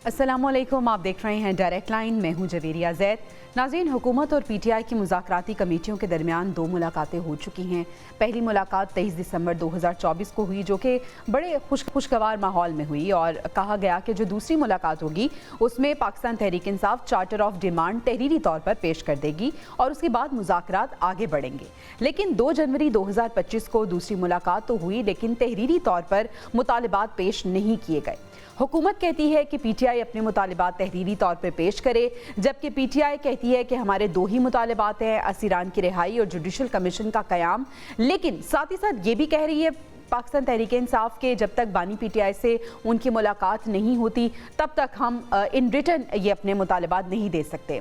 अस्सलामुअलैकुम, आप देख रहे हैं डायरेक्ट लाइन। मैं हूं जवेरिया ज़ैद। नाज़रीन, हुकूमत और पीटीआई की मुज़ाकराती कमेटियों के दरमियान 2 मुलाकातें हो चुकी हैं। पहली मुलाकात 23 दिसंबर 2024 को हुई, जो कि बड़े खुशगवार माहौल में हुई, और कहा गया कि जो दूसरी मुलाकात होगी उसमें Pakistan Tehreek Insaf charter of demand तहरीरी तौर पर पेश कर देगी और उसके बाद मुज़ाकरात आगे बढ़ेंगे। लेकिन 2 जनवरी 2025 को दूसरी मुलाकात तो हुई, लेकिन तहरीरी तौर पर मुतालिबात पेश नहीं किए गए। हुकूमत कहती है कि पीटीआई अपने मुतालिबात तहरीरी तौर पर पेश करे, जबकि पीटीआई कहती है कि हमारे 2 ही मुतालिबात हैं, असीरान की रिहाई और जुडिशल कमीशन का क़याम। लेकिन साथ ही साथ ये भी कह रही है पाकिस्तान तहरीक इंसाफ के जब तक बानी पीटीआई से उनकी मुलाकात नहीं होती तब तक हम इन रिटर्न ये अपने मुतालिबात नहीं दे सकते।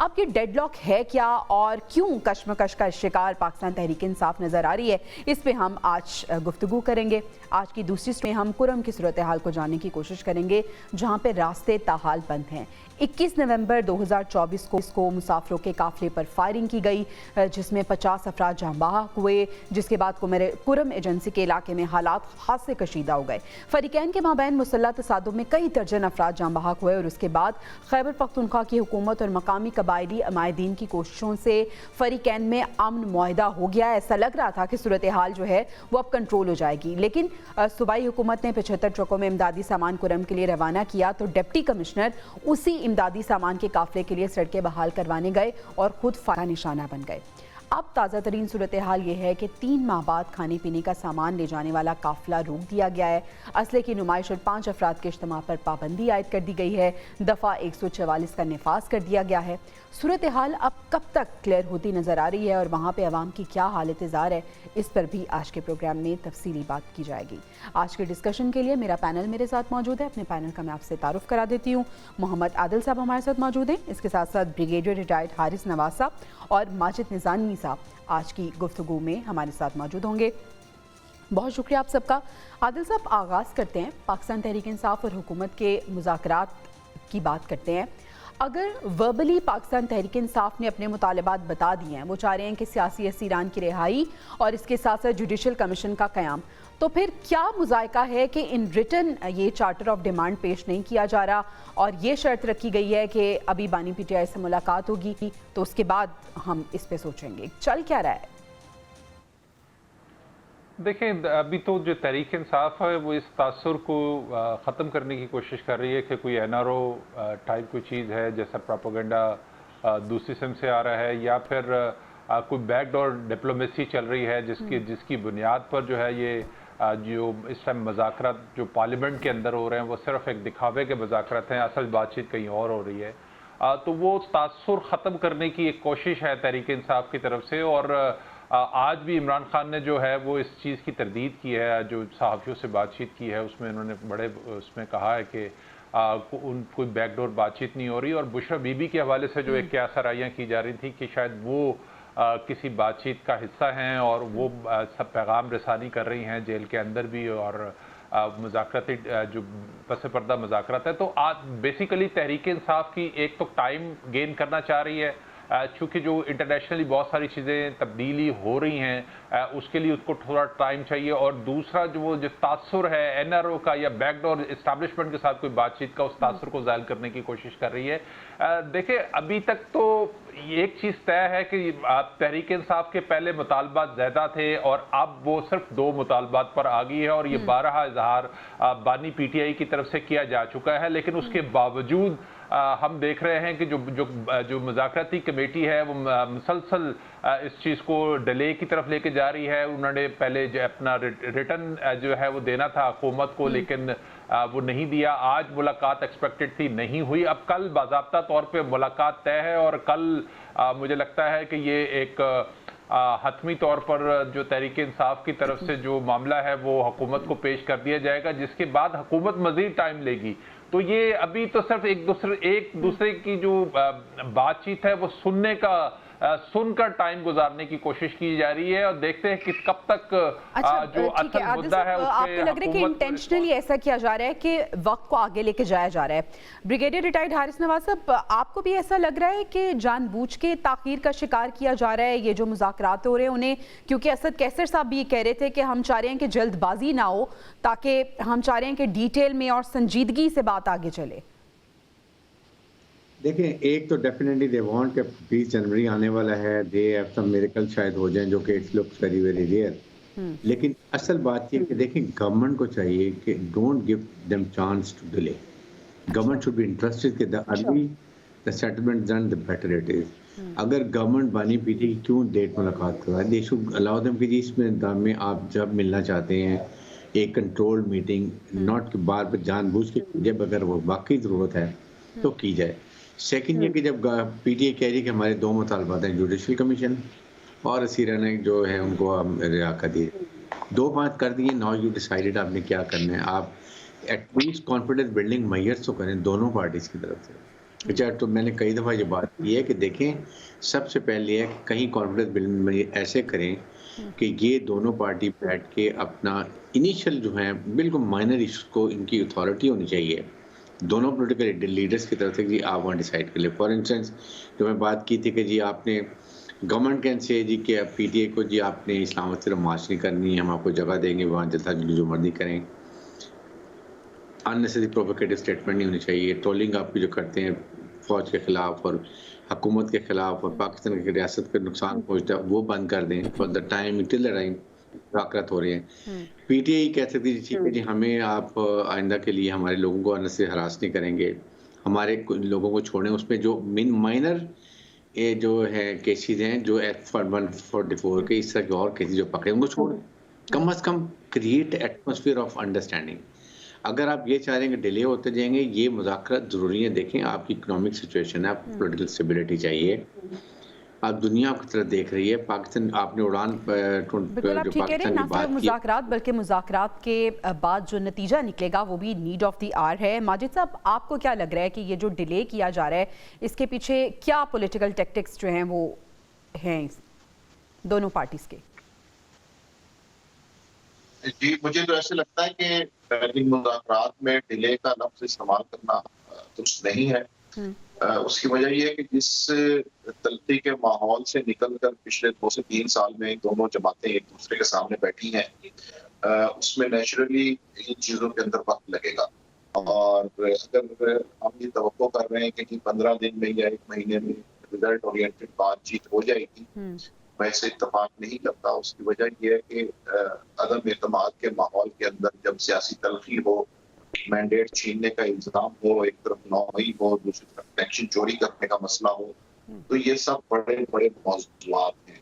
अब ये डेडलॉक है क्या और क्यों कश्मकश का शिकार पाकिस्तान तहरीक इंसाफ नज़र आ रही है, इस पे हम आज गुफ्तगू करेंगे। आज की दूसरी में हम कुरम की सूरत हाल को जानने की कोशिश करेंगे, जहाँ पे रास्ते ताहाल बंद हैं। 21 नवंबर 2024 को मुसाफिरों के काफिले पर फायरिंग की गई, जिसमें 50 अफराद जाँ बहक हुए, जिसके बाद कुरम एजेंसी के इलाके में हालात खास से कशीदा हो गए। फरीकैन के माबैन मुसल्लह तसादुम में कई दर्जन अफराद जाँ बहक हुए और उसके बाद खैबर पख्तूनख्वा की हुकूमत और मकामी कबायली अमायदीन की कोशिशों से फरीकैन में अमन मुआहिदा हो गया। ऐसा लग रहा था कि सूरत हाल जो है वो अब कंट्रोल हो जाएगी, लेकिन सूबाई हुकूमत ने 75 ट्रकों में इमदादी सामान कुरम के लिए रवाना किया तो डिप्टी कमिश्नर उसी इमदादी सामान के काफिले के लिए सड़कें बहाल करवाने गए और खुद फायदा निशाना बन गए। अब ताज़ा तरीन सूरत हाल ये है कि 3 माह बाद खाने पीने का सामान ले जाने वाला काफिला रोक दिया गया है। असले की नुमाइश और 5 अफराद के इज्तिमा पर पाबंदी आयद कर दी गई है। दफ़ा 144 का निफाज कर दिया गया है। सूरत हाल अब कब तक क्लियर होती नज़र आ रही है और वहाँ पे अवाम की क्या हालत ज़ार है, इस पर भी आज के प्रोग्राम में तफसीली बात की जाएगी। आज के डिस्कशन के लिए मेरा पैनल मेरे साथ मौजूद है। अपने पैनल का मैं आपसे तारुफ करा देती हूँ। मोहम्मद आदिल साहब हमारे साथ मौजूद हैं, इसके साथ साथ ब्रिगेडियर रिटायर्ड हारिस नवाज साहब और माजिद निज़ामी साहब आज की गुफ्तगू में हमारे साथ मौजूद होंगे। बहुत शुक्रिया आप सबका। आदिल साहब, आगाज़ करते हैं, पाकिस्तान तहरीक इंसाफ और हुकूमत के मुज़ाकरात की बात करते हैं। अगर वर्बली पाकिस्तान तहरीक इंसाफ ने अपने मुतालिबात बता दिए हैं, वो चाह रहे हैं कि सियासी असीरान की रिहाई और इसके साथ साथ जुडिशल कमीशन का क़याम, तो फिर क्या मुज़ायका है कि इन रिटर्न ये चार्टर ऑफ डिमांड पेश नहीं किया जा रहा और ये शर्त रखी गई है कि अभी बानी पीटीआई से मुलाकात होगी तो उसके बाद हम इस पे सोचेंगे? चल क्या रहा है? देखें, अभी तो जो तहरीक इंसाफ है वो इस तासुर को ख़त्म करने की कोशिश कर रही है कि कोई एनआरओ टाइप कोई चीज़ है, जैसा प्रोपेगेंडा दूसरी सिम से आ रहा है, या फिर कोई बैकडोर डिप्लोमेसी चल रही है जिसकी बुनियाद पर जो है ये जो इस टाइम मज़ाकरात जो पार्लियामेंट के अंदर हो रहे हैं वो सिर्फ एक दिखावे के मज़ाकरात हैं, असल बातचीत कहीं और हो रही है। तो वो तासुर ख़त्म करने की एक कोशिश है तहरीक इंसाफ की तरफ से। और आज भी इमरान खान ने जो है वो इस चीज़ की तरदीद की है, जो सहाफ़ियों से बातचीत की है उसमें उन्होंने बड़े उसमें कहा है कि कोई बैकडोर बातचीत नहीं हो रही। और बुशरा बीबी के हवाले से जो एक क्यासराइयाँ की जा रही थी कि शायद वो किसी बातचीत का हिस्सा हैं और वो सब पैगाम रसानी कर रही हैं जेल के अंदर भी, और मुज़ाकराती जो पस पर्दा मुज़ाकरात है। तो आज बेसिकली तहरीक इंसाफ की एक तो टाइम गेन करना चाह रही है, चूँकि जो इंटरनेशनली बहुत सारी चीज़ें तब्दीली हो रही हैं उसके लिए उसको थोड़ा टाइम चाहिए। और दूसरा जो तासुर है एनआरओ का या बैकडोर इस्टेब्लिशमेंट के साथ कोई बातचीत का, उस तासुर को ज़ायल करने की कोशिश कर रही है। देखिए, अभी तक तो एक चीज़ तय है कि तहरीक इंसाफ के पहले मुतालबात ज़्यादा थे और अब वो सिर्फ 2 मुतालबात पर आ गई है और ये 12 इजहार बानी पीटीआई की तरफ से किया जा चुका है। लेकिन उसके बावजूद हम देख रहे हैं कि जो मुज़ाकराती कमेटी है वो मुसलसल इस चीज़ को डिले की तरफ लेके जा रही है। उन्होंने पहले जो अपना रिटर्न जो है वो देना था हुकूमत को, लेकिन वो नहीं दिया। आज मुलाकात एक्सपेक्टेड थी, नहीं हुई। अब कल बाज़ाब्ता तौर पे मुलाकात तय है और कल मुझे लगता है कि ये एक हतमी तौर पर जो तहरीक इंसाफ की तरफ से जो मामला है वो हुकूमत को पेश कर दिया जाएगा, जिसके बाद हुकूमत मज़ीद टाइम लेगी। तो ये अभी तो सिर्फ एक दूसरे की जो बातचीत है वो सुनकर टाइम गुजारने की कोशिश की जा रही है और देखते हैं कि कब तक जो असल मुद्दा है उस पे आपको लग रहा है कि इंटेंशनली ऐसा किया जा रहा है कि वक्त को आगे लेके जाया जा रहा है? ब्रिगेडियर रिटायर्ड हारिस नवाज साहब, आपको भी ऐसा लग रहा है कि जानबूझ के ताखीर का शिकार किया जा रहा है ये जो मुज़ाकरात हो रहे हैं उन्हें? क्योंकि असद कैसर साहब भी ये कह रहे थे कि हम चाह रहे हैं कि जल्दबाजी ना हो, ताकि हम चाह रहे हैं कि डिटेल में और संजीदगी से बात आगे चले। देखें, एक तो डेफिनेटली दे वांट कि 20 जनवरी आने वाला है, दे हैव सम मिरेकल शायद हो जाएं, जो कि it's looks very very rare. लेकिन असल बात ये है कि देखें, गवर्नमेंट को चाहिए कि don't give them chance to delay. Government should be interested कि the early the settlement done the better it is. अगर गवर्नमेंट बानी पीटी की क्यों डेट मुलाकात करवाए, दे शुड अलाउ देम कि जी इसमें दाम में आप जब मिलना चाहते हैं एक कंट्रोल्ड मीटिंग, नॉट कि बार बार जानबूझ के जब अगर वो वाकई ज़रूरत है तो की जाए। सेकंड ये कि जब पीटीए कह रही है कि हमारे दो मुतालबात हैं, जुडिशल कमीशन और असीरा ने जो है उनको हम रिहा कर दिए, 2 बात कर दिए। नाउ यू डिसाइडेड आपने क्या करना है। आप एटलीस्ट कॉन्फिडेंस बिल्डिंग मैयर्स तो करें दोनों पार्टीज की तरफ से। अच्छा, तो मैंने कई दफ़ा ये बात की है कि देखें, सबसे पहले है कि कहीं कॉन्फिडेंस बिल्डिंग ऐसे करें कि ये दोनों पार्टी बैठ के अपना इनिशियल जो है बिल्कुल माइनर इश्यूज को इनकी अथॉरिटी होनी चाहिए दोनों पॉलिटिकल लीडर्स की तरफ से जी आप वहाँ डिसाइड कर ले। फॉर इंस्टेंस जो मैं बात की थी कि जी आपने गवर्नमेंट कैन से जी के पीटीए को जी आपने इस्लामाबाद सिर्फ मार्च नहीं करनी है, हम आपको जगह देंगे, वहाँ जल्दा जो मर्जी करें। अननेसेसरी प्रोवोकेटिव स्टेटमेंट नहीं होनी चाहिए। ट्रोलिंग आप जो करते हैं फौज के खिलाफ और हुकूमत के खिलाफ और पाकिस्तान की रियासत को नुकसान पहुँचता है वो बंद कर दें। For the time till the time मुज़ाकरात हो रहे हैं। पीटीआई कह सकती है ठीक है जी, हमें आप आइंदा के लिए हमारे लोगों को अननेसेसरी हरास नहीं करेंगे, हमारे लोगों को छोड़ें। उसमें जो माइनर ये जो है केसेस हैं जो एक्ट 144 के इस तरह के और केसेस जो पकड़े उनको छोड़ें। कम से कम क्रिएट एटमॉस्फेयर ऑफ अंडरस्टैंडिंग। अगर आप ये चाह रहे हैं कि डिले होते जाएंगे, ये मुज़ाकरात ज़रूरी है। देखें, आपकी इकोनॉमिक सिचुएशन है, आपको पॉलिटिकल स्टेबिलिटी चाहिए। आप दुनिया की तरफ देख रही है, पाकिस्तान आपने उड़ान बिल्कुल आप ठीक कह रहे हैं। ना सिर्फ मुज़ाकरात बल्कि मुज़ाकरात के बाद जो नतीजा निकलेगा वो भी नीड ऑफ द आवर है। माजिद साहब, आपको क्या लग रहा है कि ये जो डिले किया जा रहा है इसके पीछे क्या पॉलिटिकल टैक्टिक्स जो हैं वो हैं दोनों पार्टीज के? जी, मुझे तो ऐसे लगता है कि इन मुज़ाकरात में डिले का लफ्ज़ इस्तेमाल करना दुरुस्त नहीं है। उसकी वजह ये है कि जिस तलखी के माहौल से निकलकर पिछले 2 से 3 साल में दोनों जमातें एक दूसरे के सामने बैठी हैं, उसमें नेचुरली इन चीज़ों के अंदर वक्त लगेगा। और अगर हम ये तवक्को कर रहे हैं कि 15 दिन में या 1 महीने में रिजल्ट ओरिएंटेड बातचीत हो जाएगी, मैं इससे इत्तेफाक नहीं करता। उसकी वजह ये है कि अदम एतमाद के माहौल के अंदर जब सियासी तलखी हो, मैंडेट छीनने का इल्जाम हो, एक तरफ नौई हो, दूसरी तरफ इलेक्शन चोरी करने का मसला हो, तो ये सब बड़े बड़े मौज़ूआत हैं।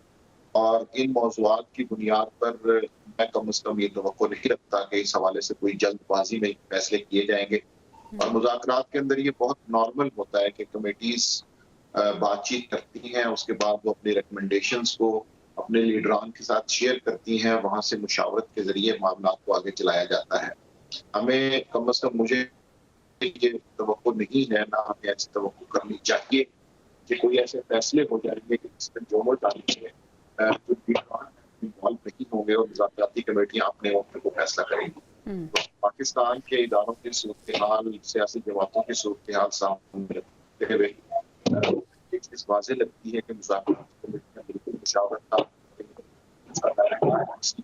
और इन मौज़ूआत की बुनियाद पर मैं कम से कम ये तवक्को नहीं रखता कि इस हवाले से कोई जल्दबाजी में फैसले किए जाएंगे। और मुज़ाकरात के अंदर ये बहुत नॉर्मल होता है कि कमेटीज बातचीत करती हैं, उसके बाद वो अपनी रिकमेंडेशंस को अपने लीडरान के साथ शेयर करती हैं, वहां से मुशावरत के जरिए मामला को आगे चलाया जाता है। हमें कम से कम मुझे ये तवक्को नहीं है, ना हमें ऐसी तवक्को करनी चाहिए कि कोई ऐसे फैसले हो जाएंगे कि जिसमें दोनों जानिबें जो लीडरान इन्वॉल्व नहीं होंगे और मुज़ाकराती कमेटियां अपने वक्त को फैसला करेंगी। तो पाकिस्तान के इदारों की सूरत हाल, सियासी जमातों की सूरत हाल सामने रखते हुए एक चीज वाज़ेह लगती है कि मुज़ाकरात कमेटियां बिल्कुल मुशावरत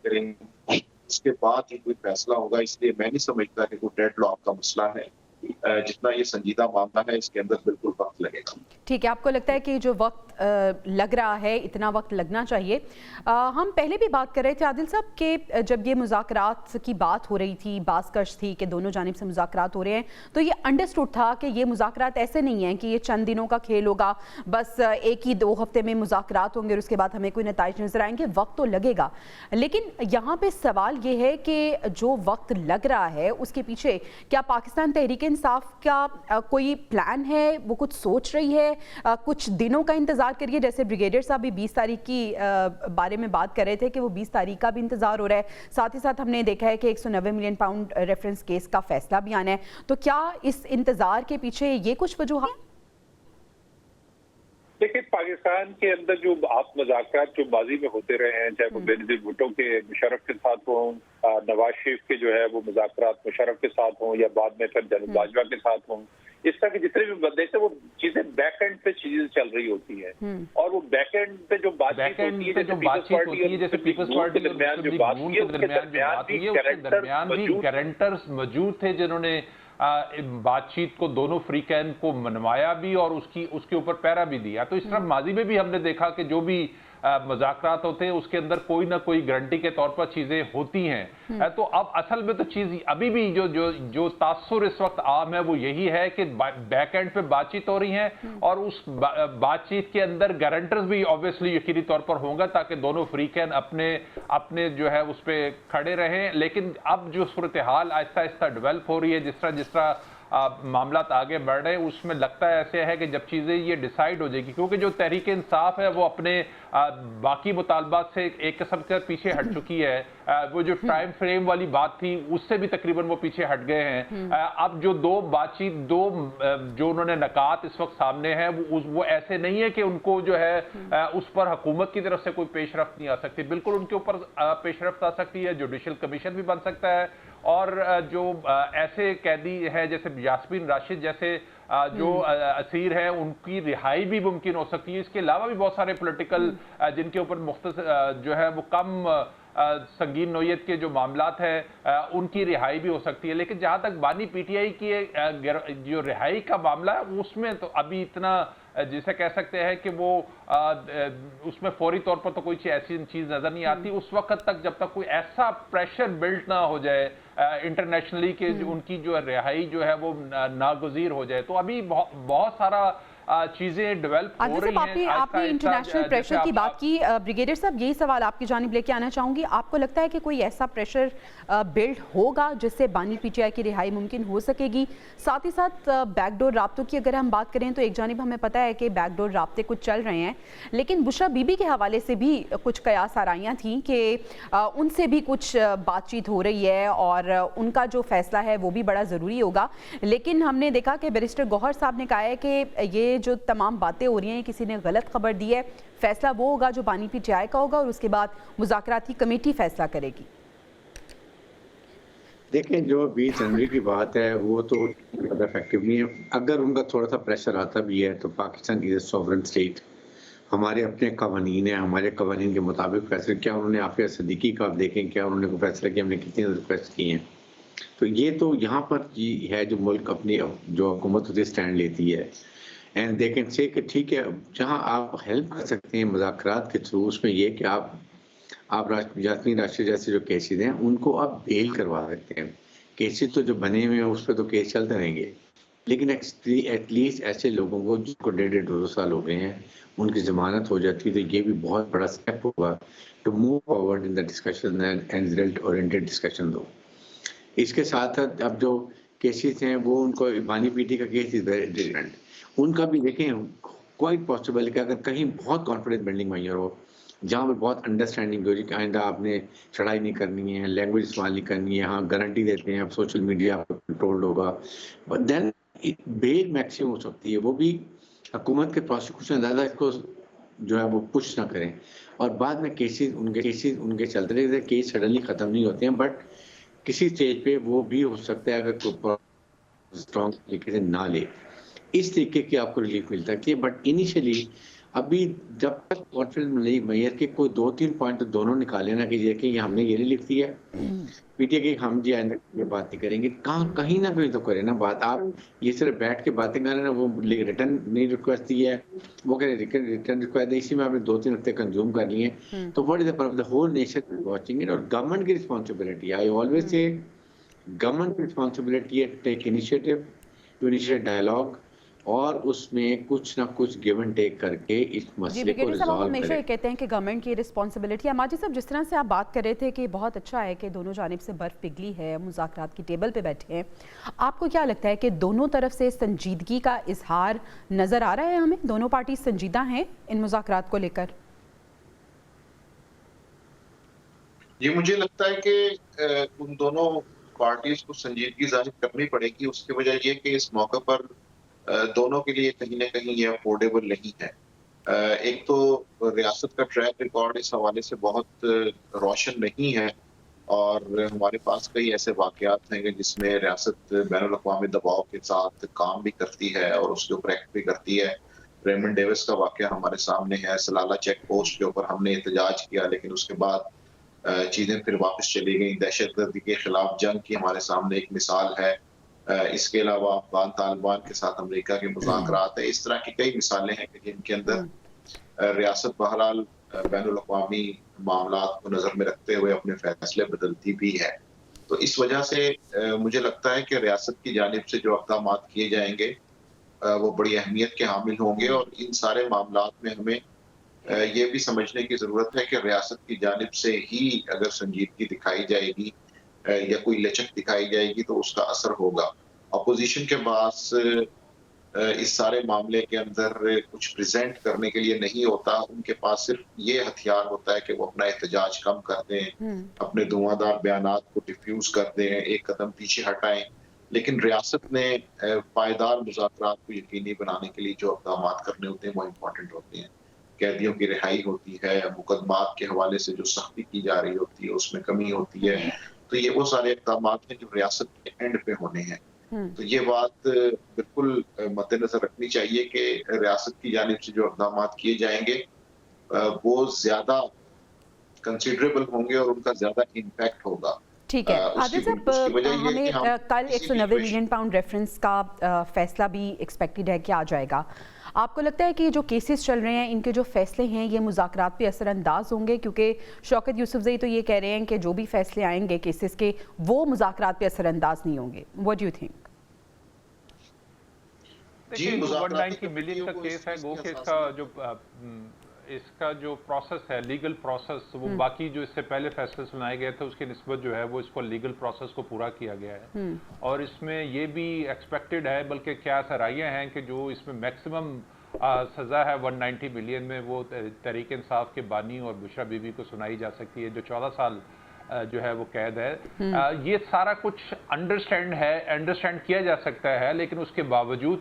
करेंगे, उसके बाद ही कोई फैसला होगा। इसलिए मैं नहीं समझता कि कोई डेडलॉक का मसला है। जितना ये संजीदा मामला है, इसके अंदर बिल्कुल वक्त लगेगा। ठीक है, आपको लगता है कि जो वक्त लग रहा है इतना वक्त लगना चाहिए। हम पहले भी बात कर रहे थे आदिल साहब कि जब ये मुज़ाकरात की बात हो रही थी, बाज़कश थी कि दोनों जानिब से मुज़ाकरात हो रहे हैं, तो ये अंडरस्टूड था कि ये मुज़ाकरात ऐसे नहीं हैं कि ये चंद दिनों का खेल होगा, बस 1 ही 2 हफ्ते में मुज़ाकरात होंगे और उसके बाद हमें कोई नताइज नजर आएंगे। वक्त तो लगेगा, लेकिन यहाँ पे सवाल ये है कि जो वक्त लग रहा है उसके पीछे क्या पाकिस्तान तहरीक इंसाफ का कोई प्लान है, वो कुछ सोच रही है, कुछ दिनों का इंतजार करिए? जैसे ब्रिगेडियर साहब भी 20 तारीख की बारे में बात कर रहे थे कि वो 20 तारीख का भी इंतजार हो रहा है। साथ ही साथ हमने देखा है कि 190 मिलियन पाउंड रेफरेंस केस का फैसला भी आना है। तो क्या इस इंतजार के पीछे ये कुछ वजूहात? देखिए, पाकिस्तान के अंदर जो आप मुज़ाकरात जो माजी में होते रहे हैं, चाहे वो बेनज़ीर भुट्टो के मुशर्रफ के साथ हों, नवाज शरीफ के जो है वो मुज़ाकरात मुशर्रफ के साथ हों, या बाद में फिर जनरल बाजवा के साथ हों, इस तरह के जितने भी बंदे थे वो चीजें बैक एंड पे चीजें चल रही होती है। और वो बैक एंड पे जो बातचीत होती है, जैसे पीपल्स पार्टी के दरमियान जो बात हुई है, उसके दरमियान भी गारंटर्स मौजूद थे जिन्होंने बातचीत को दोनों फ्री कैन को मनवाया भी और उसके ऊपर पैरा भी दिया। तो इस तरह माजी में भी हमने देखा कि जो भी मुज़ाकरात होते हैं उसके अंदर कोई ना कोई गारंटी के तौर पर चीजें होती हैं। तो अब असल में तो चीज अभी भी जो तासुर इस वक्त आम है वो यही है कि बैक एंड पे बातचीत हो रही है और उस बातचीत के अंदर गारंटर्स भी ऑब्वियसली यकीनी तौर पर होंगे ताकि दोनों फ्री कैन अपने जो है उस पर खड़े रहें। लेकिन अब जो सूरत हाल आहिस्ता आहिस्ता डेवलप हो रही है, जिस तरह मामला आगे बढ़ रहे हैं, उसमें लगता है ऐसे है कि जब चीज़ें ये डिसाइड हो जाएगी, क्योंकि जो तहरीक इंसाफ है वो अपने बाकी मुतालबात से एक किस्म का पीछे हट चुकी है। वो जो टाइम फ्रेम वाली बात थी उससे भी तकरीबन वो पीछे हट गए हैं। अब जो जो उन्होंने नकात इस वक्त सामने हैं वो ऐसे नहीं है कि उनको जो है उस पर हुकूमत की तरफ से कोई पेशरफ्त नहीं आ सकती। बिल्कुल उनके ऊपर पेशरफ्त आ सकती है, जुडिशल कमीशन भी बन सकता है और जो ऐसे कैदी है जैसे यास्मीन राशिद जैसे जो असीर है उनकी रिहाई भी मुमकिन हो सकती है। इसके अलावा भी बहुत सारे पॉलिटिकल जिनके ऊपर जो है वो कम संगीन नोयत के जो मामलात है उनकी रिहाई भी हो सकती है। लेकिन जहां तक बानी पीटीआई की जो रिहाई का मामला है उसमें तो अभी इतना जिसे कह सकते हैं कि वो उसमें फौरी तौर पर तो कोई ऐसी चीज नजर नहीं आती उस वक्त तक जब तक कोई ऐसा प्रेशर बिल्ड ना हो जाए इंटरनेशनली कि उनकी जो रिहाई जो है वो नागुज़ीर हो जाए। तो अभी बहुत सारा चीजें डेवलप हो रही हैं। आपने इंटरनेशनल प्रेशर की बात की, ब्रिगेडियर साहब यही सवाल आपकी जानिब लेके आना चाहूंगी। आपको लगता है कि कोई ऐसा प्रेशर बिल्ड होगा जिससे बानी पीटीआई की रिहाई मुमकिन हो सकेगी? साथ ही साथ बैकडोर राब्तों की अगर हम बात करें तो एक जानिब हमें पता है कि बैकडोर राब्ते कुछ चल रहे हैं, लेकिन बुशरा बीबी के हवाले से भी कुछ कयास आराइयाँ थी कि उनसे भी कुछ बातचीत हो रही है और उनका जो फैसला है वो भी बड़ा ज़रूरी होगा। लेकिन हमने देखा कि बैरिस्टर गौहर साहब ने कहा है कि ये जो तमाम बातें हो रही हैं किसी ने गलत खबर दी है, फैसला वो होगा जो बानी पीटीआई का होगा और उसके बाद मुज़ाकराती कमेटी फैसला करेगी। देखें, जो 20 जनवरी की बात है वो तो इफेक्टिव नहीं है। अगर उनका थोड़ा सा प्रेशर आता भी है तो Pakistan is a sovereign state, हमारे अपने कवानीन है, हमारे कवानीन के मुताबिक फैसले क्या उन्होंने आफिया सिद्दीकी का आप देखें क्या उन्होंने कोई फैसला किया, हमने कितनी रिक्वेस्ट की हैं। तो ये तो यहाँ पर है जो मुल्क अपनी जो हुकूमत होती है स्टैंड लेती है एंड दे कैन से कि ठीक है जहाँ आप हेल्प कर सकते हैं मुज़ाकरात के थ्रू, उसमें ये कि आप यास्मीन राशिद जैसे जो केसेज हैं उनको आप बेल करवा सकते हैं। केसेज तो जो बने हुए हैं उस पर तो केस चलते रहेंगे, लेकिन एटलीस्ट ऐसे लोगों को जिनको 1.5-2 साल हो गए हैं उनकी ज़मानत हो जाती है तो ये भी बहुत बड़ा स्टेप होगा to move forward in the discussion and result oriented discussion. दो इसके साथ अब जो केसेस हैं वो उनको बानी पीटी का केस इज वेरी डिफरेंट, उनका भी देखें क्वाइट पॉसिबल कि अगर कहीं बहुत कॉन्फिडेंस बिल्डिंग वहीं हो जहाँ पर बहुत अंडरस्टैंडिंग हो कि आइंदा आपने चढ़ाई नहीं करनी है, लैंग्वेज इस्तेमाल नहीं करनी है, हाँ गारंटी देते हैं आप सोशल मीडिया आप कंट्रोल्ड होगा, बट देन बेल मैक्सिमम हो सकती है। वो भी हुकूमत के प्रोसिक्यूशन ज़्यादा इसको जो है वो पुश ना करें और बाद में केसेस उनके चलते रहते हैं, केस सडनली ख़त्म नहीं होते हैं, बट किसी स्टेज पे वो भी हो सकता है अगर कोई स्ट्रॉन्ग तरीके से ना ले इस तरीके की आपको रिलीफ मिल सकती है। बट इनिशियली अभी जब तक कॉन्फ्रेंस में नहीं मैयर के कोई 2-3 पॉइंट तो दोनों निकाले ना कि हमने ये रिलीफ दी है पीटीआई की, हम जी आइंदा ये बात नहीं करेंगे, कहीं ना कहीं तो करे ना बात। आप ये सिर्फ बैठ के बातें कर रहे हैं ना, वो रिटर्न नहीं रिक्वेस्ट दी है, वो कह रहे रिटर्न रिक्वेस्ट है, इसी में आपने 2-3 हफ्ते कंज्यूम कर लिए तो what is the purpose? The whole nation watching it और गवर्नमेंट की responsibility, I always say government की रिस्पॉन्सिबिलिटी है take initiative to initiate dialogue और उसमें कुछ ना कुछ गिव एंड टेक करके इस मसले को रिजॉल्व करें। हमेशा ये कहते हैं कि गवर्नमेंट की रिस्पॉन्सिबिलिटी है। माजिद साहब, जिस तरह से आप बात कर रहे थे कि बहुत अच्छा है कि दोनों जानिब से बर्फ पिघली है, मुज़ाकरात की टेबल पे बैठे हैं, आपको क्या लगता है कि दोनों तरफ से संजीदगी का इजहार नज़र आ रहा है? हमें दोनों पार्टी संजीदा हैं इन मुज़ाकरात को लेकर? ये मुझे लगता है कि उन दोनों पार्टीज को संजीदगी जाहिर करनी पड़ेगी। उसकी वजह ये कि इस मौके पर दोनों के लिए कहीं ना कहीं ये अफोर्डेबल नहीं है। एक तो रियासत का ट्रैक रिकॉर्ड इस हवाले से बहुत रोशन नहीं है और हमारे पास कई ऐसे वाकयात हैं जिसमें रियासत बैनुल अक़वामी दबाव के साथ काम भी करती है और उसके ऊपर एक्ट भी करती है। रेमंड डेविस का वाकया हमारे सामने है, सलाला चेक पोस्ट के ऊपर हमने एहतजाज किया लेकिन उसके बाद चीजें फिर वापस चली गई। दहशतगर्दी के खिलाफ जंग की हमारे सामने एक मिसाल है। اس کے علاوہ افغان طالبان کے ساتھ امریکہ کے مذاکرات ہیں. اس طرح کی کئی مثالیں ہیں کہ جن کے اندر ریاست بہرحال بین الاقوامی معاملات کو نظر میں رکھتے ہوئے اپنے فیصلے بدلتی بھی ہے. تو اس وجہ سے مجھے لگتا ہے کہ ریاست کی جانب سے جو اقدامات کیے جائیں گے وہ بڑی اہمیت کے حامل ہوں گے, اور ان سارے معاملات میں ہمیں یہ بھی سمجھنے کی ضرورت ہے کہ ریاست کی جانب سے ہی اگر سنجیدگی دکھائی جائے گی یا کوئی لچک دکھائی جائے گی تو اس کا اثر ہوگا. اپوزیشن کے پاس اس سارے معاملے کے اندر کچھ پریزنٹ کرنے کے لیے نہیں ہوتا, ان کے پاس صرف یہ ہتھیار ہوتا ہے کہ وہ اپنا احتجاج کم کر دیں, اپنے دھواں بیانات کو ڈیفیوز کر دیں, ایک قدم پیچھے ہٹائیں. لیکن ریاست نے پائیدار مذاکرات کو یقینی بنانے کے لیے جو اقدامات کرنے ہوتے ہیں وہ امپورٹنٹ ہوتے ہیں. قیدیوں کی رہائی ہوتی ہے, مقدمات کے حوالے سے جو سختی کی جا رہی ہوتی ہے اس میں کمی ہوتی ہے. تو یہ وہ سارے اقدامات ہیں جو ریاست کے اینڈ پہ ہونے ہیں. تو یہ بات بالکل مد نظر رکھنی چاہیے کہ ریاست کی جانب سے جو اقدامات کیے جائیں گے وہ زیادہ کنسیڈریبل ہوں گے اور ان کا زیادہ امپیکٹ ہوگا. ٹھیک ہے عادل صاحب, ہمیں کل 190 ملین پاؤنڈ ریفرنس کا فیصلہ بھی ایکسپیکٹڈ ہے کہ آ جائے گا. آپ کو لگتا ہے کہ جو کیسز چل رہے ہیں ان کے جو فیصلے ہیں یہ مذاکرات پہ اثر انداز ہوں گے؟ کیونکہ شوکت یوسفزئی تو یہ کہہ رہے ہیں کہ جو بھی فیصلے آئیں گے کیسز کے وہ مذاکرات پہ اثر انداز نہیں ہوں گے. What do you think? جی 190 ملین کا کیس ہے, گو کہ اس کا جو پروسیس ہے لیگل پروسیس وہ باقی جو اس سے پہلے فیصلے سنائے گئے تھے اس کی نسبت جو ہے وہ اس کو لیگل پروسیس کو پورا کیا گیا ہے. اور اس میں یہ بھی ایکسپیکٹڈ ہے, بلکہ کیا سرائیاں ہیں کہ جو اس میں میکسیمم سزا ہے 190 ملین میں وہ تحریک انصاف کے بانی اور بشرا بی بی کو سنائی جا سکتی ہے جو 14 سال جو ہے وہ قید ہے. یہ سارا کچھ انڈرسٹینڈ کیا جا سکتا ہے, لیکن اس کے باوجود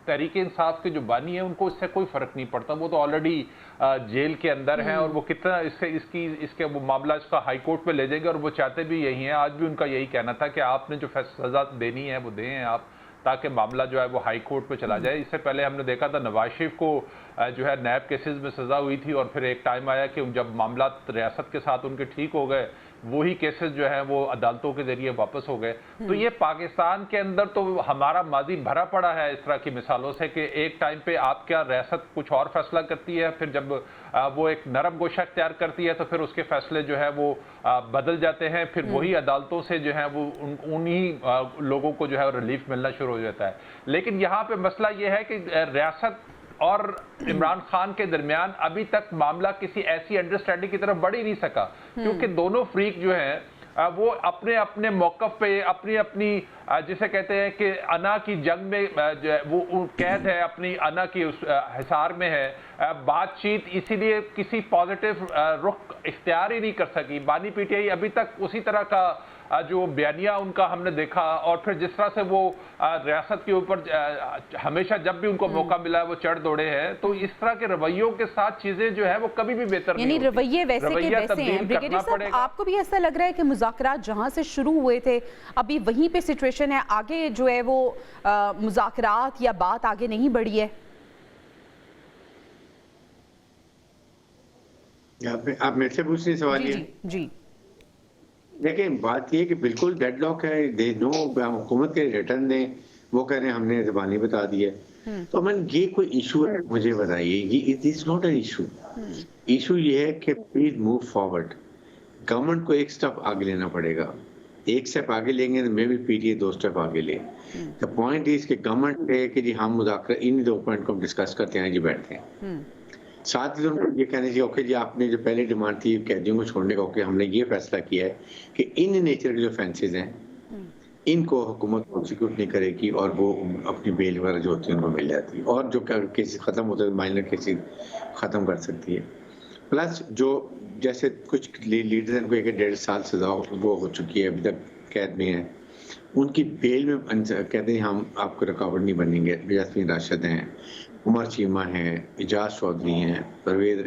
تحریک انصاف کے جو بانی ہیں ان کو اس سے کوئی فرق نہیں پڑتا. وہ تو آلریڈی جیل کے اندر ہیں اور وہ کتنا اس کے وہ معاملہ اس کا ہائی کورٹ پہ لے جائیں گے, اور وہ چاہتے بھی یہی ہیں. آج بھی ان کا یہی کہنا تھا کہ آپ نے جو سزا دینی ہے وہ دیں آپ, تاکہ معاملہ جو ہے وہ ہائی کورٹ پہ چلا جائے. اس سے پہلے ہم نے دیکھا تھا نواز شریف کو جو ہے نیب کیسز میں سزا ہوئی تھی, اور پھر ایک ٹائم آیا کہ جب معاملات ریاست کے ساتھ ان کے ٹھیک ہو گئے وہی کیسز جو ہیں وہ عدالتوں کے ذریعے واپس ہو گئے. تو یہ پاکستان کے اندر تو ہمارا ماضی بھرا پڑا ہے اس طرح کی مثالوں سے کہ ایک ٹائم پہ آپ کیا ریاست کچھ اور فیصلہ کرتی ہے, پھر جب وہ ایک نرم گوشہ اختیار کرتی ہے تو پھر اس کے فیصلے جو ہے وہ بدل جاتے ہیں, پھر وہی عدالتوں سے جو ہے وہ انہی لوگوں کو جو ہے ریلیف ملنا شروع ہو جاتا ہے. لیکن یہاں پہ مسئلہ یہ ہے کہ ریاست اور عمران خان کے درمیان ابھی تک معاملہ کسی ایسی انڈرسٹینڈنگ کی طرف بڑھ ہی نہیں سکا, کیونکہ دونوں فریق جو ہیں وہ اپنے اپنے موقف پہ اپنی اپنی جسے کہتے ہیں کہ انا کی جنگ میں وہ قید ہے, اپنی انا کی حصار میں ہے. بات چیت اسی لیے کسی پازیٹیو رخ اختیار ہی نہیں کر سکی. بانی پی ٹی آئی ابھی تک اسی طرح کا جو بیانیہ ان کا ہم نے دیکھا, اور پھر جس طرح سے وہ ریاست کے اوپر ہمیشہ جب بھی ان کو موقع ملا ہے وہ چڑھ دوڑے ہیں, تو اس طرح کے رویوں کے ساتھ چیزیں جو ہے وہ کبھی بھی بہتر نہیں ہوتی. یعنی رویے ویسے کے ویسے ہیں. بریگیڈیئر صاحب آپ کو بھی ایسا لگ رہا ہے کہ مذاکرات جہاں سے شروع ہوئے تھے ابھی وہیں پہ سچویشن ہے, آگے جو ہے وہ مذاکرات یا بات آگے نہیں بڑھی ہے؟ آپ میرے سے پوچھ رہے سوال یہ؟ جی دیکھیں بات یہ کہ بالکل ڈیڈ لاک ہے. دے نو حکومت کے ریٹرن دیں, وہ کہہ رہے ہیں ہم نے زبانی بتا دی ہے. تو من یہ کوئی ایشو ہے مجھے بتائیے, یہ it is not an issue. Issue یہ ہے کہ پلیز موو فارورڈ. گورنمنٹ کو ایک سٹیپ آگے لینا پڑے گا. ایک سٹیپ آگے لیں گے تو میں بھی پی ٹی اے 2 سٹیپ آگے لیں. دا پوائنٹ از کہ گورنمنٹ ہے کہ جی ہم مذاکرہ ان 2 پوائنٹ کو ہم ڈسکس کرتے ہیں, جی بیٹھتے ہیں. ساتھ ہی ان کو یہ کہنا چاہیے اوکے جی آپ نے جو پہلے ڈیمانڈ تھی قیدیوں کو چھوڑنے کا, اوکے ہم نے یہ فیصلہ کیا ہے کہ ان نیچر کے جو فینسز ہیں ان کو حکومت پروسیکیوٹ نہیں کرے گی, اور وہ اپنی بیل وغیرہ جو ہوتی ہے ان کو مل جاتی ہے, اور جو کیسز ختم ہوتے ہیں مائنر کیسز ختم کر سکتی ہے. پلس جو جیسے کچھ لیڈرز ہیں کو 1.5 سال سزا وہ ہو چکی ہے, ابھی تک قید میں ہیں, ان کی بیل میں کہتے ہیں ہم آپ کو رکاوٹ نہیں بنیں گے. یاسمین راشد ہیں, عمر چیمہ ہیں, اجاز چودھری ہیں, پرویز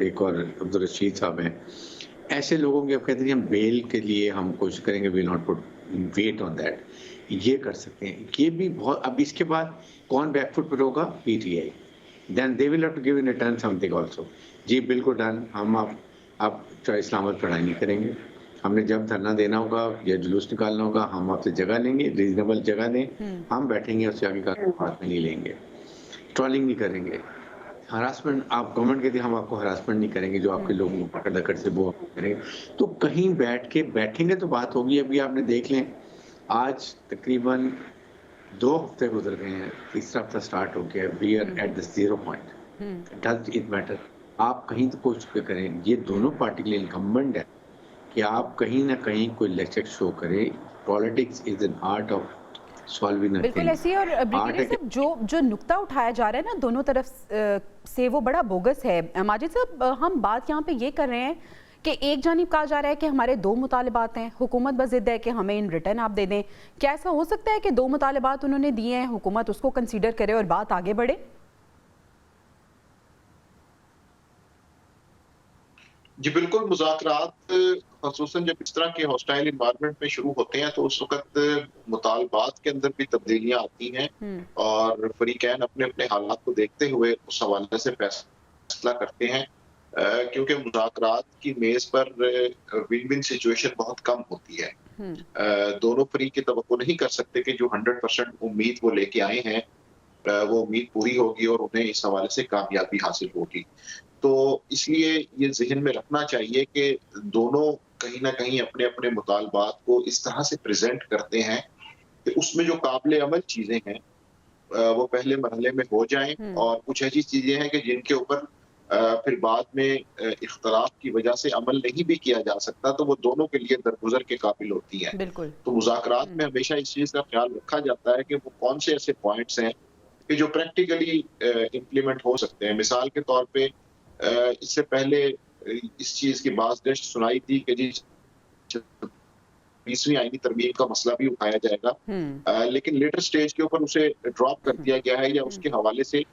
ایک اور عبدالرشید صاحب ہیں. ایسے لوگوں کے اب کہتے ہیں ہم بیل کے لیے ہم کوشش کریں گے, we'll not put weight on that. یہ کر سکتے ہیں. یہ بھی بہت. اب اس کے بعد کون بیک فٹ پر ہوگا؟ P T I. Then they will have to give in return something also. جی بالکل ڈن, ہم آپ اسلام آباد پڑھائی نہیں کریں گے, हमने जब धरना देना होगा या जुलूस निकालना होगा, हम आपसे जगह लेंगे, रीजनेबल जगह दें, हम बैठेंगे, उससे आगे का हाथ में नहीं लेंगे, ट्रोलिंग नहीं करेंगे, हरासमेंट आप गवर्नमेंट कहती है हम आपको हरासमेंट नहीं करेंगे, जो आपके लोग पकड़ दकड़ से वो करेंगे। तो कहीं बैठ के बैठेंगे तो बात होगी। अभी आपने देख लें, आज तकरीबन 2 हफ्ते गुजर गए हैं, तीसरा हफ्ता स्टार्ट हो गया, we are at the 0 point. Does it matter? आप कहीं तो कोशिश करें, ये दोनों पार्टी के लिए इनकम्बेंट है कि आप कहीं ना कहीं कोई लेक्चर शो करें। Politics is an art of solving बिल्कुल ऐसी। और ब्रिगेडियर साहब, जो नुक्ता उठाया जा रहा है ना दोनों तरफ से, वो बड़ा बोगस है। माजिद साहब, हम बात यहाँ पे ये कर रहे हैं कि एक जानिब कहा जा रहा है कि हमारे 2 मुतालिबात हैं, हुकूमत बस जिद है कि हमें इन रिटर्न आप दे दें। क्या ऐसा हो सकता है कि 2 मुतालिबात उन्होंने दिए हैं, हुकूमत उसको कंसीडर करे और बात आगे बढ़े? जी बिल्कुल, मुज़ाकरात ख़ुसूसन जब इस तरह के हॉस्टाइल इन्वायरमेंट में शुरू होते हैं तो उस वक्त मुतालबात के अंदर भी तब्दीलियां आती हैं और फरीकैन अपने अपने हालात को देखते हुए उस हवाले से फैसला करते हैं, क्योंकि मुज़ाकरात की मेज पर विन विन सिचुएशन बहुत कम होती है। दोनों फरीक की तवक्को नहीं कर सकते कि जो 100% उम्मीद वो लेके आए हैं वो उम्मीद पूरी होगी और उन्हें इस हवाले से कामयाबी हासिल होगी। तो इसलिए ये ज़हन में रखना चाहिए कि दोनों कहीं ना कहीं अपने अपने मुतालबात को इस तरह से प्रेजेंट करते हैं कि उसमें जो काबिल अमल चीज़ें हैं वो पहले मरहले में हो जाएं, और कुछ ऐसी चीज़ें हैं कि जिनके ऊपर फिर बाद में इख्तलाफ की वजह से अमल नहीं भी किया जा सकता, तो वो दोनों के लिए दरगुजर के काबिल होती हैं। तो मुज़ाकरात में हमेशा इस चीज़ का ख्याल रखा जाता है कि वो कौन से ऐसे पॉइंट्स हैं कि जो प्रैक्टिकली इम्प्लीमेंट हो सकते हैं। मिसाल के तौर पे इससे पहले इस चीज की बाज़गश्त सुनाई थी कि जी 20वीं आईनी तरमीम का मसला भी उठाया जाएगा, लेकिन लेटर स्टेज के ऊपर उसे ड्रॉप कर दिया गया है या उसके हवाले से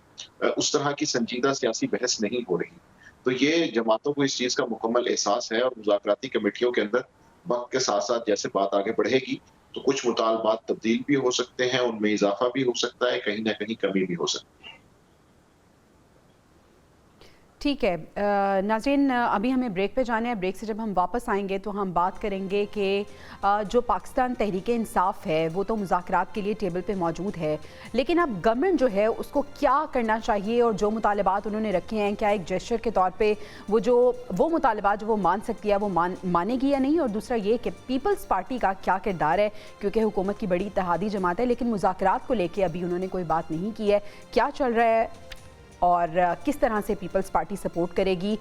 उस तरह की संजीदा सियासी बहस नहीं हो रही। तो ये जमातों को इस चीज का मुकम्मल एहसास है और मुज़ाकराती कमेटियों के अंदर वक्त के साथ साथ जैसे बात आगे बढ़ेगी तो कुछ मुतालबात तब्दील भी हो सकते हैं, उनमें इजाफा भी हो सकता है, कहीं ना कहीं कमी भी हो सकती है। ठीक है नाज़रीन, अभी हमें ब्रेक पे जाना है। ब्रेक से जब हम वापस आएंगे तो हम बात करेंगे कि जो पाकिस्तान तहरीक इंसाफ है वो तो मुज़ाकरात के लिए टेबल पे मौजूद है, लेकिन अब गवर्नमेंट जो है उसको क्या करना चाहिए और जो मुतालबात उन्होंने रखे हैं, क्या एक जेस्चर के तौर पे वो मुतालबात जो वो मान सकती है वो मानेगी या नहीं। और दूसरा ये कि पीपल्स पार्टी का क्या किरदार है, क्योंकि हुकूमत की बड़ी इत्तेहादी जमात है लेकिन मुज़ाकरात को लेकर अभी उन्होंने कोई बात नहीं की है। क्या चल रहा है और किस तरह से पीपल्स पार्टी सपोर्ट करेगी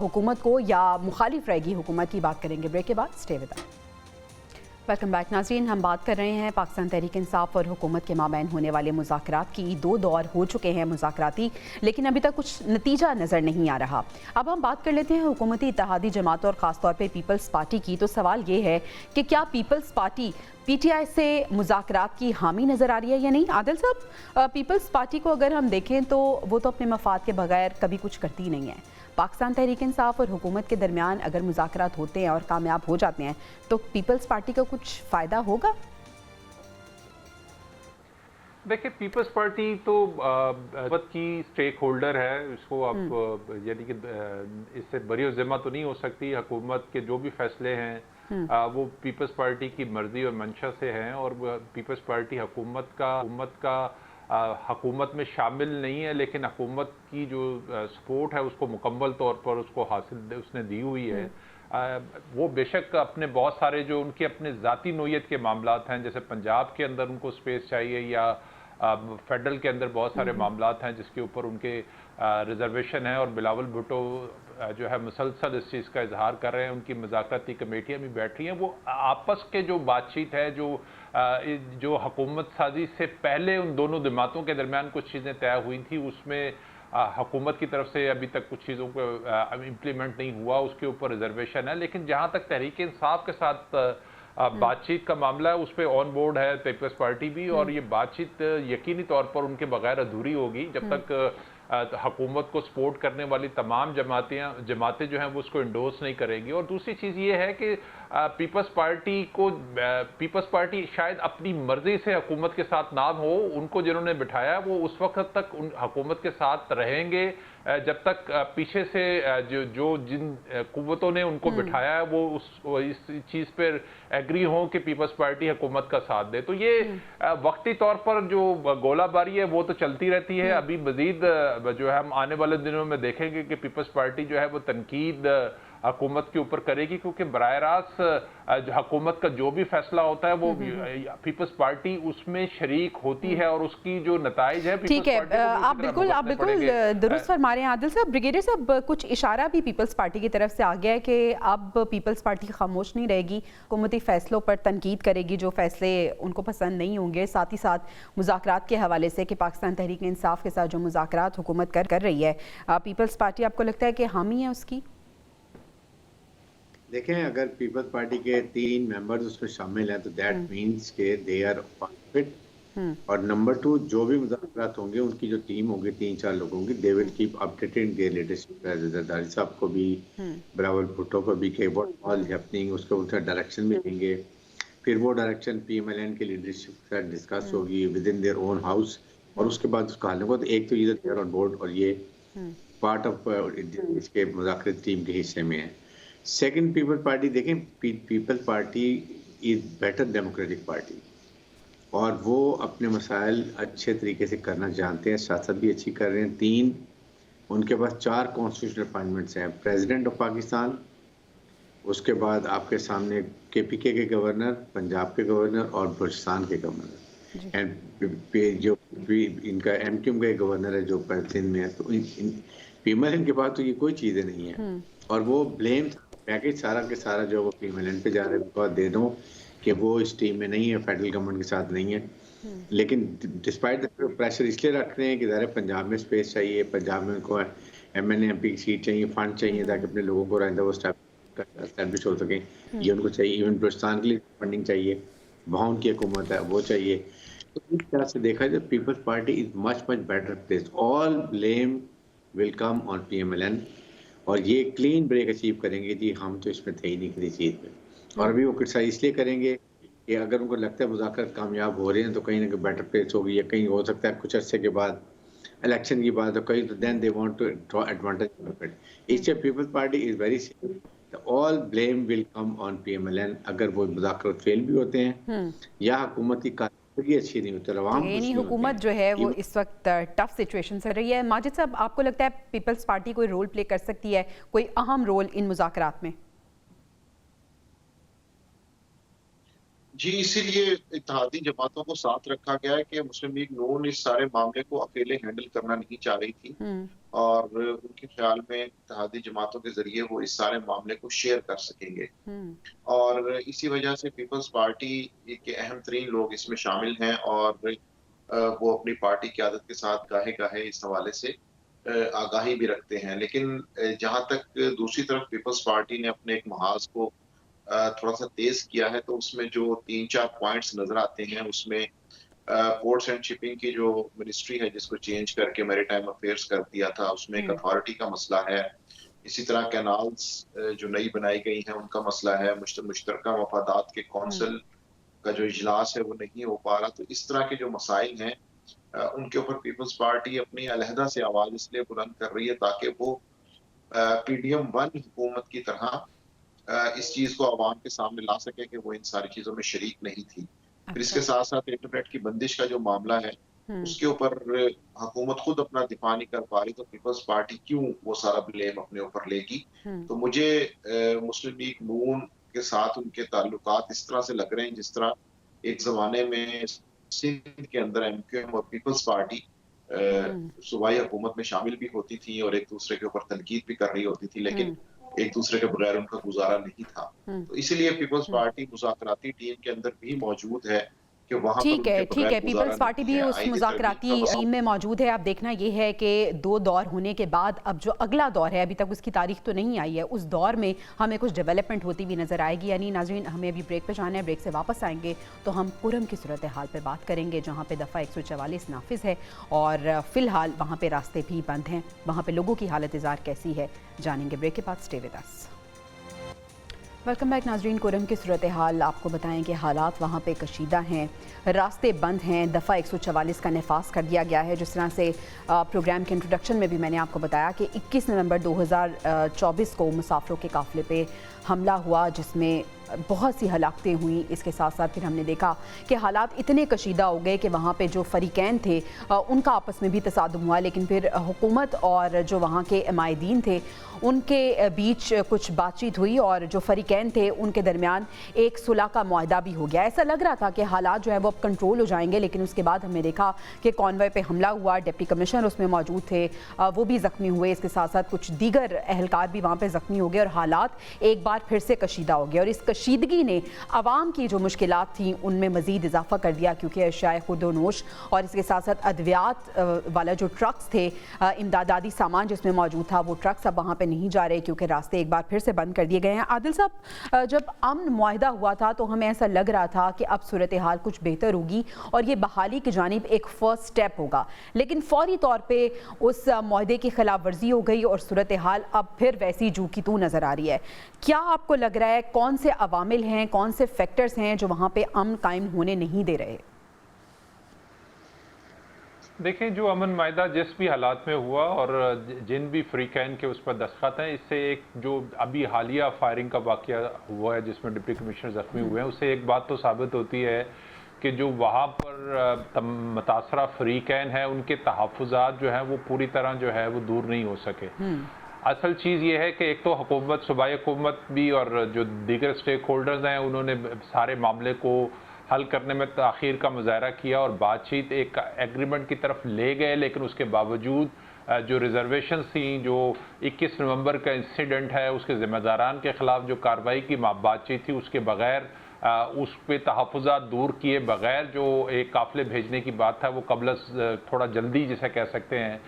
हुकूमत को या मुखालिफ रहेगी हुकूमत की, बात करेंगे ब्रेक के बाद। Stay with us. Welcome back नाज़रीन, हम बात कर रहे हैं पाकिस्तान तहरीक इंसाफ और हुकूमत के माबैन होने वाले मुज़ाकरात की। 2 दौर हो चुके हैं मुज़ाकराती, लेकिन अभी तक कुछ नतीजा नज़र नहीं आ रहा। अब हम बात कर लेते हैं हुकूमती इत्तेहादी जमातों और ख़ास तौर पे पीपल्स पार्टी की। तो सवाल ये है कि क्या पीपल्स पार्टी पीटीआई से मुज़ाकरात की हामी नज़र आ रही है या नहीं। आदिल साहब, पीपल्स पार्टी को अगर हम देखें तो वो तो अपने मफाद के बगैर कभी कुछ करती नहीं है। पाकिस्तान तहरीक इंसाफ और हुकूमत के दरमियान अगर मुज़ाकरात होते हैं और कामयाब हो जाते हैं तो पीपल्स पार्टी का कुछ फ़ायदा होगा। देखिए, पीपल्स पार्टी तो हुकूमत की स्टेक होल्डर है, इसको आप यानी कि इससे बरी ज़िम्मा तो नहीं हो सकती। हुकूमत के जो भी फैसले हैं वो पीपल्स पार्टी की मर्जी और मंशा से हैं, और पीपल्स पार्टी हुकूमत में शामिल नहीं है, लेकिन हुकूमत की जो सपोर्ट है उसको मुकम्मल तौर पर उसको हासिल उसने दी हुई है। वो बेशक अपने बहुत सारे जो उनके अपने ज़ाती नोयत के मामलात हैं, जैसे पंजाब के अंदर उनको स्पेस चाहिए या फेडरल के अंदर बहुत सारे मामलात हैं जिसके ऊपर उनके रिजर्वेशन है, और बिलावल भुट्टो जो है मुसलसल इस चीज़ का इजहार कर रहे हैं। उनकी मुज़ाकराती कमेटियाँ भी बैठी हैं। वो आपस के जो बातचीत है जो हुकूमत साजी से पहले उन दोनों जमातों के दरमियान कुछ चीज़ें तय हुई थी, उसमें हुकूमत की तरफ से अभी तक कुछ चीज़ों को इम्प्लीमेंट नहीं हुआ, उसके ऊपर रिजर्वेशन है। लेकिन जहाँ तक तहरीक इंसाफ के साथ बातचीत का मामला है उस पर ऑन बोर्ड है पीपल्स पार्टी भी, और ये बातचीत यकीनी तौर पर उनके बगैर अधूरी होगी जब तक हुकूमत को सपोर्ट करने वाली तमाम जमातें जो हैं वो उसको इंडोर्स नहीं करेंगी। और दूसरी चीज़ ये है कि पीपल्स पार्टी शायद अपनी मर्जी से हुकूमत के साथ ना हो, उनको जिन्होंने बिठाया वो उस वक्त तक उन हुकूमत के साथ रहेंगे जब तक पीछे से जिन कुव्वतों ने उनको बिठाया है वो इस चीज़ पर एग्री हों कि पीपल्स पार्टी हुकूमत का साथ दे। तो ये वक्ती तौर पर जो गोलाबारी है वो तो चलती रहती है। अभी मजीद जो है हम आने वाले दिनों में देखेंगे कि पीपल्स पार्टी जो है वो तनकीद हुकूमत के ऊपर करेगी, क्योंकि बराह रास्त हुकूमत का जो भी फैसला होता है वो पीपल्स पार्टी उसमें शरीक होती है और उसकी जो नताइज है। ठीक है, आप बिल्कुल दुरुस्त फरमा रहे हैं आदिल साहब। ब्रिगेडियर साहब, कुछ इशारा भी पीपल्स पार्टी की तरफ से आ गया है कि अब पीपल्स पार्टी खामोश नहीं रहेगी, हुकूमती फैसलों पर तनकीद करेगी जो फैसले उनको पसंद नहीं होंगे। साथ ही साथ मुज़ाकरात के हवाले से कि पाकिस्तान तहरीक इंसाफ के साथ जो मुज़ाकरात हुकूमत कर रही है, पीपल्स पार्टी आपको लगता है कि हामी है उसकी? देखें, अगर पीपल्स पार्टी के 3 मेंबर्स उसमें शामिल हैं तो दैट मींस के दे आर फिट। और नंबर 2, जो भी मुज़ाकरात होंगे उनकी जो टीम होगी 3-4 लोगों की, they will keep updated their leadership. Zardari साहब को भी, बिलावल भुट्टो को भी कि व्हाट ऑल हैपनिंग, उसको उनका डायरेक्शन भी देंगे। फिर वो डायरेक्शन PMLN की लीडरशिप के साथ डिस्कस होगी with in their own house, और उसके बाद उसको हालने को तो एक तो इधर देयर ऑन बोर्ड और ये पार्ट ऑफ इसके मुज़ाकरात टीम के हिस्से में है। सेकंड, पीपल्स पार्टी देखें, Peoples Party is better democratic party और वो अपने मसाइल अच्छे तरीके से करना जानते हैं, सियासत भी अच्छी कर रहे हैं। 3, उनके पास 4 कॉन्स्टिट्यूशनल अपॉइंटमेंट्स हैं, प्रेसिडेंट ऑफ पाकिस्तान, उसके बाद आपके सामने KPK के गवर्नर, पंजाब के गवर्नर और बलूचिस्तान के गवर्नर, एंड जो इनका MQM का गवर्नर है जो सिंध में है। तो PMLN के पास तो ये कोई चीज़ें नहीं है और वो ब्लेम पैकेज सारा के सारा जो वो PMLN पे जा रहे हैं, बहुत दे दो कि वो इस टीम में नहीं है, फेडरल गवर्नमेंट के साथ नहीं है। लेकिन डिस्पाइट प्रेशर इसलिए रख रहे हैं कि ज़रा पंजाब में स्पेस चाहिए, पंजाब में उनको MNA MP की सीट चाहिए, फंड चाहिए ताकि अपने लोगों को रहता वो एस्टैब्लिश हो सकें, ये उनको चाहिए। इवन बलूचिस्तान के लिए फंडिंग चाहिए, वहाँ उनकी हुकूमत है वो चाहिए। तो इस तरह से देखा जाए Peoples Party is much better place. All blame will come on PMLN और ये क्लीन ब्रेक अचीव करेंगे जी, हम तो इसमें थे ही नहीं किसी चीज़ में। और अभी वो क्रिटिसाइज इसलिए करेंगे कि अगर उनको लगता है मुज़ाकरात कामयाब हो रहे हैं तो कहीं ना कहीं बेटर प्लेस होगी, या कहीं हो सकता है कुछ अरसे के बाद इलेक्शन की बात हो कहीं, तो then they want to draw advantage of it. इससे People's Party is very simple, all blame will come on PMLN अगर वो मुज़ाकरात फेल भी होते हैं या हुकूमत की कारकर्दगी अच्छी नहीं होती, यानी हुकूमत जो है वो इस वक्त टफ सिचुएशन से रही है। माजिद साहब, आपको लगता है पीपल्स पार्टी कोई रोल प्ले कर सकती है, कोई अहम रोल इन मुज़ाकरात में? जी, इसीलिए इत्तेहादी जमातों को साथ रखा गया है कि मुस्लिम लीग नून इस सारे मामले को अकेले हैंडल करना नहीं चाह रही थी और उनके ख्याल में इत्तेहादी जमातों के जरिए वो इस सारे मामले को शेयर कर सकेंगे। और इसी वजह से पीपल्स पार्टी के अहम तरीन लोग इसमें शामिल हैं और वो अपनी पार्टी क़यादत के साथ गाहे गाहे इस हवाले से आगाही भी रखते हैं। लेकिन जहाँ तक दूसरी तरफ पीपल्स पार्टी ने अपने एक महाज को थोड़ा सा तेज किया है, तो उसमें जो 3-4 पॉइंट्स नजर आते हैं उसमें पोर्ट्स एंड शिपिंग की जो मिनिस्ट्री है जिसको चेंज करके मैरीटाइम अफेयर्स कर दिया था, उसमें एक अथॉरिटी का मसला है। इसी तरह कैनाल्स जो नई बनाई गई हैं उनका मसला है। मुश्तरका मफादात के कौंसिल का जो इजलास है वो नहीं हो पा रहा। तो इस तरह के जो मसाइल हैं उनके ऊपर पीपल्स पार्टी अपनी अलहदा से आवाज इसलिए बुलंद कर रही है ताकि वो PDM-1 हुकूमत की तरह इस चीज को आवाम के सामने ला सके कि वो इन सारी चीजों में शरीक नहीं थी। फिर इसके साथ साथ इंटरनेट की बंदिश का जो मामला है उसके ऊपर हुकूमत खुद अपना दिफा नहीं कर पा रही, तो पीपल्स पार्टी क्यों वो सारा ब्लेम अपने ऊपर लेगी। तो मुझे मुस्लिम लीग नून के साथ उनके ताल्लुकात इस तरह से लग रहे हैं जिस तरह एक जमाने में सिंध के अंदर MQM और पीपल्स पार्टी सूबाई हुकूमत में शामिल भी होती थी और एक दूसरे के ऊपर तनकीद भी कर रही होती थी, लेकिन एक दूसरे के बगैर उनका गुजारा नहीं था। तो इसीलिए पीपल्स पार्टी मुज़ाकराती टीम के अंदर भी मौजूद है कि वहाँ ठीक है, पीपल्स पार्टी भी उस मुज़ाकराती टीम में मौजूद है। अब देखना ये है कि 2 दौर होने के बाद अब जो अगला दौर है, अभी तक उसकी तारीख तो नहीं आई है, उस दौर में हमें कुछ डेवलपमेंट होती हुई नजर आएगी। यानी नाज़रीन, हमें अभी ब्रेक पे जाना है, ब्रेक से वापस आएंगे तो हम पुरम की सूरत हाल पर बात करेंगे जहाँ पे दफ़ा 144 नाफिज है और फिलहाल वहाँ पे रास्ते भी बंद हैं, वहाँ पे लोगों की हालत इज़ार कैसी है जानेंगे ब्रेक के बाद। Stay with us. Welcome back नाजरीन। कोरम की सूरत हाल आपको बताएं कि हालात वहाँ पे कशीदा हैं, रास्ते बंद हैं, दफ़ा 144 का नफाज कर दिया गया है। जिस तरह से प्रोग्राम के इंट्रोडक्शन में भी मैंने आपको बताया कि 21 नवंबर 2024 को मुसाफिरों के काफ़िले पे हमला हुआ, जिसमें बहुत सी हलाकतें हुई। इसके साथ साथ फिर हमने देखा कि हालात इतने कशीदा हो गए कि वहाँ पे जो फ़रीक़ैन थे उनका आपस में भी तसादुम हुआ, लेकिन फिर हुकूमत और जो वहाँ के इमायदीन थे उनके बीच कुछ बातचीत हुई और जो फ़रीक़ैन थे उनके दरमियान एक सुलह का मुआहदा भी हो गया। ऐसा लग रहा था कि हालात जो है वो अब कंट्रोल हो जाएंगे, लेकिन उसके बाद हमने देखा कि कॉन्वॉय पे हमला हुआ, डिप्टी कमिश्नर उसमें मौजूद थे, वो भी ज़ख्मी हुए। इसके साथ साथ कुछ दीगर अहलकार भी वहाँ पर ज़ख्मी हो गए और हालात एक बार फिर से कशीदा हो गए। और इस कशीदगी ने आवाम की जो मुश्किलात थी उनमें मज़ीद इजाफा कर दिया, क्योंकि अशियाए खुर्द-ओ-नोश और इसके साथ साथ अद्वियात वाला जो ट्रक्स थे, इमदादी सामान जिसमें मौजूद था, वो ट्रक्स अब वहाँ पे नहीं जा रहे क्योंकि रास्ते एक बार फिर से बंद कर दिए गए हैं। आदिल साहब, जब अमन मुआहदा हुआ था तो हमें ऐसा लग रहा था कि अब सूरत हाल कुछ बेहतर होगी और ये बहाली की जानिब एक फ़र्स्ट स्टेप होगा, लेकिन फौरी तौर पर उस मुआहदे की खिलाफ वर्जी हो गई और सूरत हाल अब फिर वैसी जू की तू नज़र आ रही है। क्या आपको लग रहा है कौन से अवामिल हैं, कौन से फैक्टर्स हैं जो वहाँ पे अमन कायम होने नहीं दे रहे? देखें, जो अमन मायदा जिस भी हालात में हुआ और जिन भी फ़रीक़ैन के उस पर दस्तखत हैं, इससे एक जो अभी हालिया फायरिंग का वाक़या हुआ है जिसमें डिप्टी कमिश्नर ज़ख्मी हुए हैं, उससे एक बात तो साबित होती है कि जो वहाँ पर मुतासरा फ़रीक़ैन हैं उनके तहफ़्फ़ुज़ात जो हैं वो पूरी तरह जो है वो दूर नहीं हो सके। असल चीज़ ये है कि एक तो हुकूमत, सूबाई हुकूमत भी और जो दीगर स्टेक होल्डर्स हैं उन्होंने सारे मामले को हल करने में ताख़ीर का मुज़ाहरा किया और बातचीत एक एग्रीमेंट की तरफ ले गए, लेकिन उसके बावजूद जो रिजर्वेशन थी, जो 21 नवंबर का इंसिडेंट है उसके ज़िम्मेदारान के ख़िलाफ़ जो कार्रवाई की बातचीत थी, उसके बग़ैर उस पर तहफ़्फ़ुज़ात दूर किए बग़ैर जो एक काफ़िले भेजने की बात था वो कबल थोड़ा जल्दी जिसे कह सकते हैं,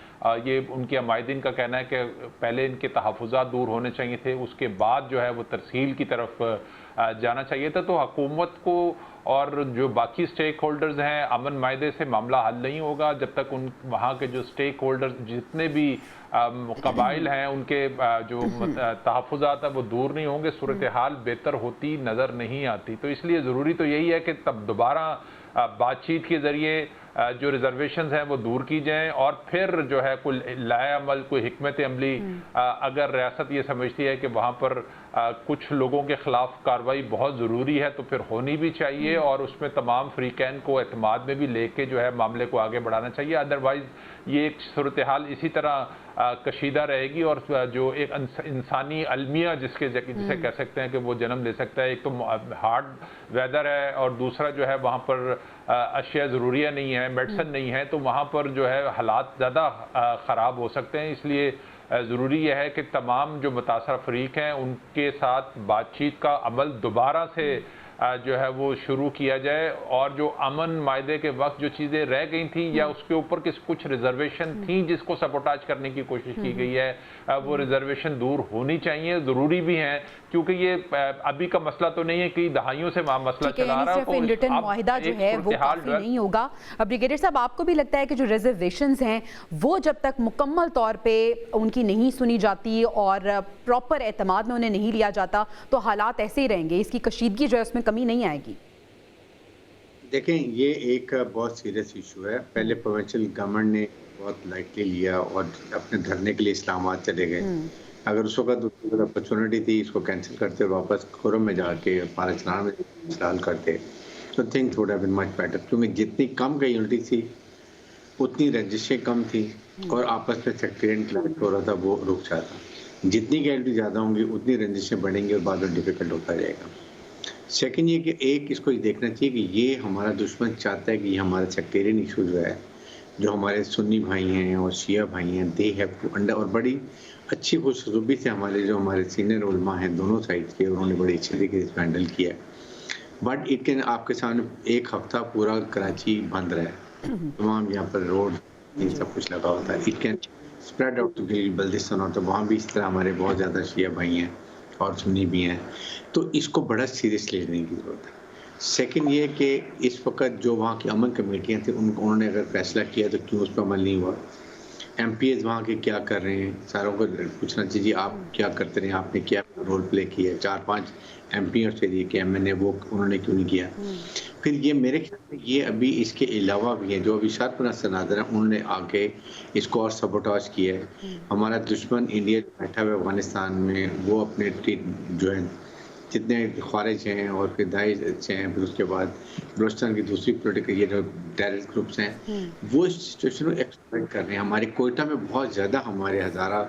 ये उनके अमायदीन का कहना है कि पहले इनके तहफ़्फ़ुज़ात दूर होने चाहिए थे, उसके बाद जो है वो तरसील की तरफ जाना चाहिए था। तो हुकूमत को और जो बाकी स्टेक होल्डर्स हैं, अमन मायदे से मामला हल नहीं होगा जब तक उन वहाँ के जो स्टेक होल्डर्स जितने भी कबाइल हैं उनके जो तहफ़्फ़ुज़ात है वो दूर नहीं होंगे, सूरत हाल बेहतर होती नज़र नहीं आती। तो इसलिए ज़रूरी तो यही है कि तब दोबारा बातचीत के ज़रिए जो रिजर्वेशंस हैं वो दूर की जाएं और फिर जो है कोई लाए अमल, कोई हिकमत अमली अगर रियासत ये समझती है कि वहाँ पर कुछ लोगों के ख़िलाफ़ कार्रवाई बहुत ज़रूरी है तो फिर होनी भी चाहिए और उसमें तमाम फ़रीक़ैन को एतमाद में भी लेके जो है मामले को आगे बढ़ाना चाहिए। अदरवाइज़ ये एक सूरत हाल इसी तरह कशीदा रहेगी और जो एक इंसानी अलमिया जिसे कह सकते हैं कि वो जन्म ले सकता है। एक तो हार्ड वेदर है और दूसरा जो है वहाँ पर अशिया ज़रूरिया नहीं है, मेडिसिन नहीं है, तो वहाँ पर जो है हालात ज़्यादा ख़राब हो सकते हैं। इसलिए ज़रूरी यह है कि तमाम जो मुतासर फ़रीक़ हैं उनके साथ बातचीत का अमल दोबारा से जो है वो शुरू किया जाए और जो अमन मायदे के वक्त जो चीज़ें रह गई थी या उसके ऊपर कुछ रिजर्वेशन थी जिसको सबोटाज करने की कोशिश की गई है, वो रिजर्वेशन दूर होनी चाहिए, ज़रूरी भी हैं, क्योंकि ये अभी का मसला तो नहीं है कि दहाइयों से मसला चला रहा है। इन रिटर्न मुआहिदा जो है वो काफ़ी नहीं होगा। ब्रिगेडियर साहब, आपको भी लगता है कि जो रिजर्वेशंस हैं वो जब तक मुकम्मल तौर पे उनकी नहीं सुनी जाती और प्रॉपर एतमाद में उन्हें नहीं लिया जाता तो हालात ऐसे ही रहेंगे, इसकी कशीदगी जो है उसमें कमी नहीं आएगी? देखें, ये एक बहुत सीरियस इशू है। पहले प्रोविंशियल गवर्नमेंट ने बहुत लाइटली लिया और अपने धरने के लिए इस्लामाबाद चले गए। अगर उस वक्त अपॉर्चुनिटी थी इसको कैंसिल करते और वापस खुरम में जाके पाराचनार में इंस्टॉल करते तो things would have been much better, क्योंकि जितनी कम का यूनिटी थी उतनी रंजिशें कम थी और आपस में सेक्टेरियन क्लैश हो रहा था, वो रुक जाता। जितनी कैलिटी ज़्यादा होंगी उतनी रंजिशें बढ़ेंगी और बाद में डिफिकल्ट होता जाएगा। सेकंड ये कि एक इसको देखना चाहिए कि ये हमारा दुश्मन चाहता है कि ये हमारा सेक्टेरियन इशू जो है, जो हमारे सुन्नी भाई हैं और शिया भाई हैं, दे हैव टू अंडर, और बड़ी अच्छी खुशरूबी से हमारे सीनियर उलमा हैं दोनों साइड के, उन्होंने बड़ी अच्छी तरीके से हैंडल किया। बट इट कैन, आपके सामने एक हफ्ता पूरा कराची बंद रहा है, तमाम यहाँ पर रोड ये सब कुछ लगा होता है। It can spread out to Baltistan, और तो वहाँ भी इस तरह हमारे बहुत ज़्यादा शिया भाई हैं और सुन्नी भी हैं, तो इसको बड़ा सीरियसली लेने की ज़रूरत है। सेकंड ये कि इस वक्त जो वहाँ की अमन कमेटियाँ थी उन्होंने अगर फैसला किया तो क्यों उस पर अमल नहीं हुआ। MPs वहाँ के क्या कर रहे हैं, सारों को पूछना चाहिए आप क्या करते रहे, आपने क्या रोल प्ले किया है। 4-5 MP ऑस्ट्रेलिया के MN वो उन्होंने क्यों नहीं किया। फिर ये मेरे ख्याल में ये अभी इसके अलावा भी है जो अभी सरपरस्त सनादर हैं, उन्होंने आके इसको और सबोटाज किया है। हमारा दुश्मन इंडिया बैठा हुआ अफगानिस्तान में, वो अपने जो है जितने ख्वारिज हैं और फिर दाइश हैं, फिर उसके बाद बलूचिस्तान की दूसरी पोलिटिकल ये जो टेररिस्ट ग्रुप्स हैं, वो इस सिचुएशन को एक्सप्लॉइट कर रहे हैं। हमारे कोयटा में बहुत ज़्यादा हमारे हज़ारा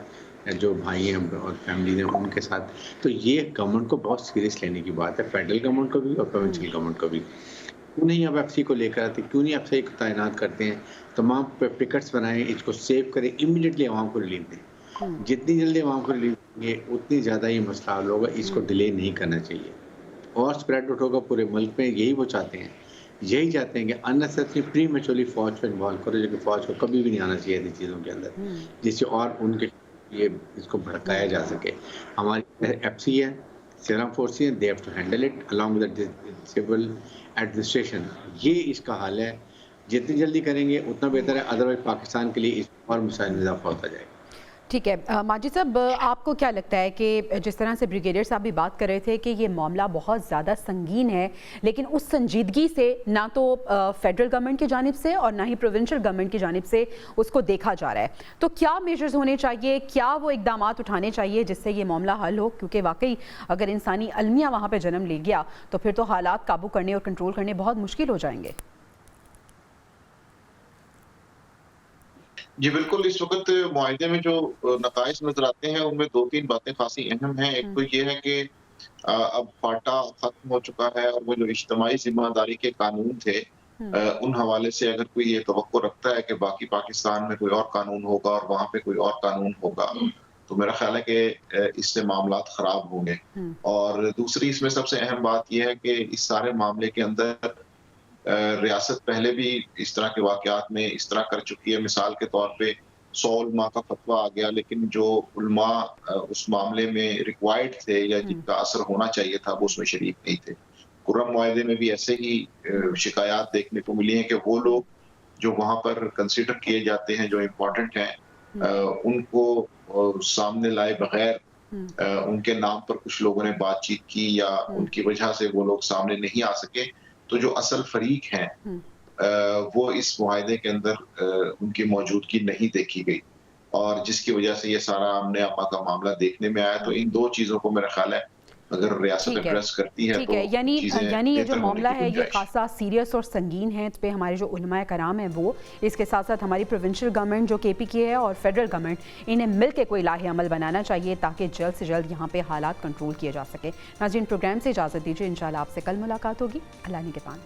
जो भाई हैं और फैमिली हैं उनके साथ, तो ये गवर्नमेंट को बहुत सीरियस लेने की बात है, फेडरल गवर्नमेंट को भी और प्रोविंशियल गवर्नमेंट को भी। क्यों नहीं अब FC को लेकर आते, क्यों नहीं FC को तैनात करते हैं, तमाम पिकट्स बनाएं, इसको सेव करें, इमीडिएटली आवाम को रिलीफ दें। जितनी जल्दी आवाम को रिलीफ देंगे उतनी ज़्यादा ये मसला हल होगा, इसको डिले नहीं करना चाहिए और स्प्रेड आउट होगा पूरे मुल्क में। यही वो चाहते हैं, यही चाहते हैं कि अननेसेसरी प्री मैच्योरली फौज को इन्वॉल्व करो, जो कि फौज को कभी भी नहीं आना चाहिए ऐसी चीज़ों के अंदर, जिससे और उनके ये इसको भड़काया जा सके। हमारी FC है, सीरम फोर्स है, they have to handle it along with civil administration. ये इसका हाल है, जितनी जल्दी करेंगे उतना बेहतर है, अदरवाइज पाकिस्तान के लिए इस और मसाइल में इजाफा होता जाएगा। ठीक है माजिद साहब, आपको क्या लगता है कि जिस तरह से ब्रिगेडियर साहब भी बात कर रहे थे कि ये मामला बहुत ज़्यादा संगीन है, लेकिन उस संजीदगी से ना तो फेडरल गवर्नमेंट की जानिब से और ना ही प्रोविंशियल गवर्नमेंट की जानिब से उसको देखा जा रहा है, तो क्या मेजर्स होने चाहिए, क्या वो इकदाम उठाने चाहिए जिससे ये मामला हल हो? क्योंकि वाकई अगर इंसानी अलमिया वहाँ पर जन्म ले गया तो फिर तो हालात काबू करने और कंट्रोल करने बहुत मुश्किल हो जाएंगे। जी बिल्कुल, इस वक्त मुआहिदे में जो नताइज नजर आते हैं उनमें 2-3 बातें खासी अहम हैं। एक तो ये है कि अब फाटा खत्म हो चुका है और वो जो इज्तिमाई जिम्मेदारी के कानून थे उन हवाले से अगर कोई ये तवक्को रखता है कि बाकी पाकिस्तान में कोई और कानून होगा और वहाँ पे कोई और कानून होगा, तो मेरा ख्याल है कि इससे मामलात खराब होंगे। और दूसरी इसमें सबसे अहम बात यह है कि इस सारे मामले के अंदर रियासत पहले भी इस तरह के वाकयात में इस तरह कर चुकी है। मिसाल के तौर पे 100 उलमा का फतवा आ गया, लेकिन जो उलमा उस मामले में रिक्वायर्ड थे या जिनका असर होना चाहिए था वो उसमें शरीक नहीं थे। कुर्रम मुआहिदे में भी ऐसे ही शिकायत देखने को मिली हैं कि वो लोग जो वहाँ पर कंसिडर किए जाते हैं, जो इम्पोर्टेंट हैं, उनको सामने लाए बगैर उनके नाम पर कुछ लोगों ने बातचीत की या उनकी वजह से वो लोग सामने नहीं आ सके। तो जो असल फरीक हैं वो इस मुआहिदे के अंदर उनकी मौजूदगी नहीं देखी गई और जिसकी वजह से ये सारा आमने आपा का मामला देखने में आया। तो इन दो चीजों को मेरा ख्याल है अगर रियासत एड्रेस करती है तो यानी ये जो मामला है ये खासा सीरियस और संगीन है। इस पे हमारे जो उलमाए कराम हैं वो, इसके साथ साथ हमारी प्रोविंशियल गवर्नमेंट जो KP की है और फेडरल गवर्नमेंट, इन्हें मिल के कोई लाहे अमल बनाना चाहिए ताकि जल्द से जल्द यहाँ पे हालात कंट्रोल किए जा सके। नाज़रीन, प्रोग्राम से इजाज़त दीजिए, इंशाल्लाह आपसे कल मुलाकात होगी। अल्लाह निगहबान।